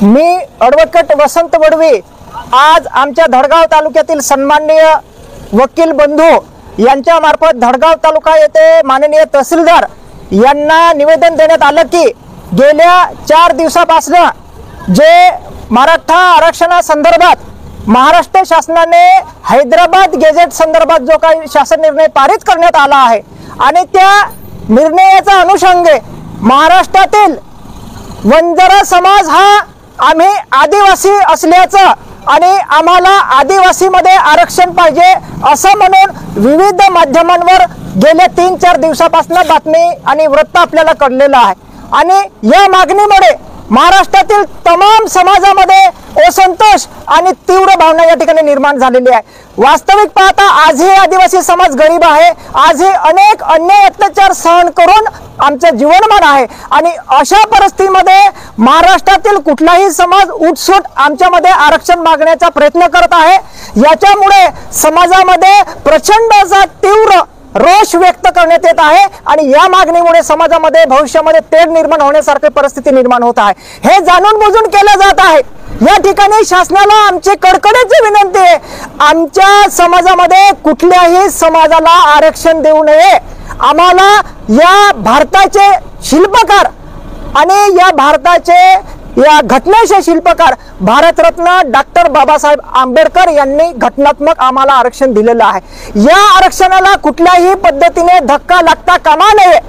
मी advocate वसंत वडवे आज आमच्या धडगाव तालुक्यातील सन्माननीय वकील बंधू यांच्या मार्फत धडगाव तालुका येथे माननीय तहसीलदार यांना निवेदन देण्यात आलं की गेल्या 4 दिवसापासून जे मराठा आरक्षणासंदर्भात महाराष्ट्र शासनाने हैदराबाद गेजेट संदर्भात जो काही शासन निर्णय पारित करण्यात आला आहे आणि त्या निर्णयाचा अनुषंगे महाराष्ट्रातील वंजारा समाज हा आम्ही आदिवासी असल्याचं आणि आम्हाला आदिवासीमध्ये आरक्षण पाहिजे असं म्हणून विविध माध्यमांवर गेल्या 3-4 दिवसापासून बातमी आणि वृत्त आपल्याला कळलेलं आहे आणि या मागणीमुळे महाराष्ट्रातील तमाम समाजामध्ये असंतोष आणि तीव्र भावना या ठिकाणी निर्माण झालेली आहे। वास्तविक पाहता आजही आदिवासी समाज गरीब आहे, आजही अनेक अन्याय अत्याचार सहन करून आमचं जीवनमान आहे आणि अशा परिस्थितीमध्ये महाराष्ट्रातील कुठलाही समाज उठसूट आमच्यामध्ये आरक्षण मागण्याचा प्रयत्न करत आहे। याच्यामुळे समाजामध्ये प्रचंड असा तीव्र रोष व्यक्त करण्यात येत आहे आणि या मागणीमुळे समाजामध्ये भविष्यामध्ये तेढ निर्माण होण्यासारखी परिस्थिती निर्माण होत आहे। हे जाणून बुजून केलं जात आहे। या ठिकाणी शासनाला आमची कडकडीची विनंती आहे, आमच्या समाजामध्ये कुठल्याही समाजाला आरक्षण देऊ नये। आम्हाला या भारताचे शिल्पकार आणि या भारताचे या घटनेचे शिल्पकार भारतरत्न डॉक्टर बाबासाहेब आंबेडकर यांनी घटनात्मक आम्हाला आरक्षण दिलेलं आहे। या आरक्षणाला कुठल्याही पद्धतीने धक्का लागता कामा नये।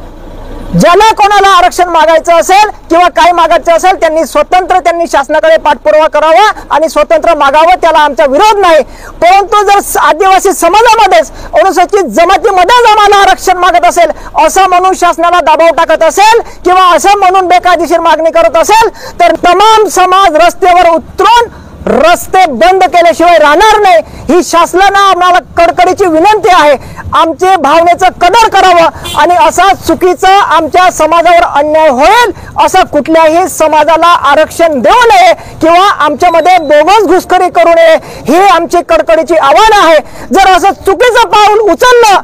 ज्याला कोणाला आरक्षण मागायचं असेल किंवा काय मागायचं असेल त्यांनी स्वतंत्र शासनाकडे पाठपुरावा करावा आणि स्वतंत्र मागावं, त्याला आमचा विरोध नाही। परंतु जर आदिवासी समाजामध्येच अनुसूचित जमातीमध्येच आम्हाला आरक्षण मागत असेल असं म्हणून शासनाला दबाव टाकत असेल किंवा असं म्हणून बेकायदेशीर मागणी करत असेल तर तमाम समाज रस्त्यावर उतरून रस्ते बंद केल्याशिवाय राहणार नाही। ही शासनाला आम्हाला कडकडीची विनंती आहे, आमचे भावनेचं कदर करावं आणि असा चुकीचा आमच्या समाजावर अन्याय होईल असं कुठल्याही समाजाला आरक्षण देऊ नये किंवा आमच्यामध्ये बोगस घुसखोरी करू नये, ही आमची कडकडीची आव्हान आहे। जर असं चुकीचं पाऊल उचललं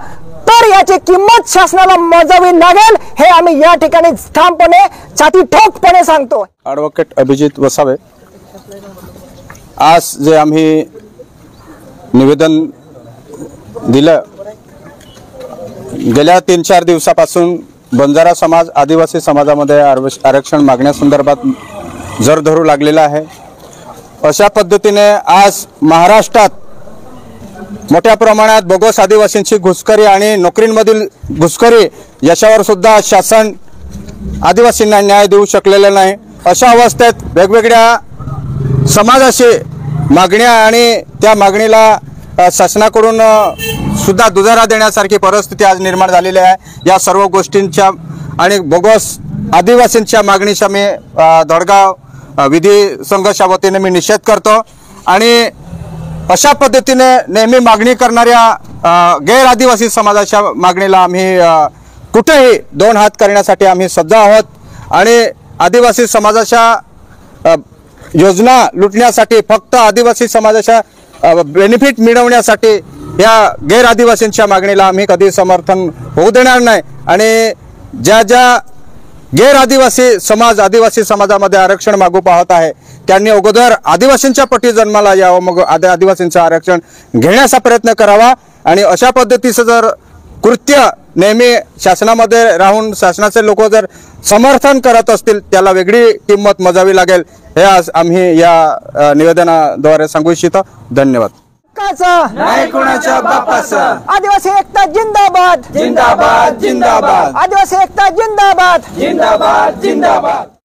तर याची किंमत शासनाला मोजावी लागेल, हे आम्ही या ठिकाणी ठामपणे छाती ठोकपणे सांगतो। ॲडव्होकेट अभिजित वसावे, आज जे आम्ही निवेदन दिलं गेल्या 3-4 दिवसापासून बंजारा समाज आदिवासी समाजामध्ये आरक्षण मागण्यासंदर्भात जर धरू लागलेला आहे। अशा पद्धतीने आज महाराष्ट्रात मोठ्या प्रमाणात बोगस आदिवासींची घुसखोरी आणि नोकरींमधील घुसखोरी याच्यावर सुद्धा शासन आदिवासींना न्याय देऊ शकलेला नाही। अशा अवस्थेत वेगवेगळ्या समाजाशी मागण्या आणि त्या मागणीला शासनाकडून सुद्धा दुजारा देण्यासारखी परिस्थिती आज निर्माण झालेली आहे। या सर्व गोष्टींच्या आणि बोगस आदिवासींच्या मागणीचा मी धडगाव विधी संघाच्या वतीने मी निषेध करतो आणि अशा पद्धतीने नेहमी मागणी करणाऱ्या गैर आदिवासी समाजाच्या मागणीला आम्ही कुठेही 2 हात करण्यासाठी आम्ही सज्ज आहोत आणि आदिवासी समाजाच्या योजना लुटण्यासाठी फक्त आदिवासी समाजाच्या बेनिफिट मिळवण्यासाठी या गैर आदिवासींच्या मागणीला आम्ही कधी समर्थन होऊ देणार नाही आणि ज्या गैर आदिवासी समाजामध्ये आरक्षण मागू पाहत आहे त्यांनी अगोदर आदिवासींच्या पटी जन्माला यावं, मग आदिवासींचं आरक्षण घेण्याचा प्रयत्न करावा आणि अशा पद्धतीचं जर कृत्य नेहमी शासनामध्ये राहून शासनाचे लोक जर समर्थन करत असतील त्याला वेगळी किंमत मोजावी लागेल, हे आज आम्ही या निवेदनाद्वारे सांगू इच्छितो। धन्यवाद। नाही कोणाच्या बापाचं आदिवासी एकता जिंदाबाद जिंदाबाद जिंदाबाद, आदिवासी एकता जिंदाबाद जिंदाबाद जिंदाबाद।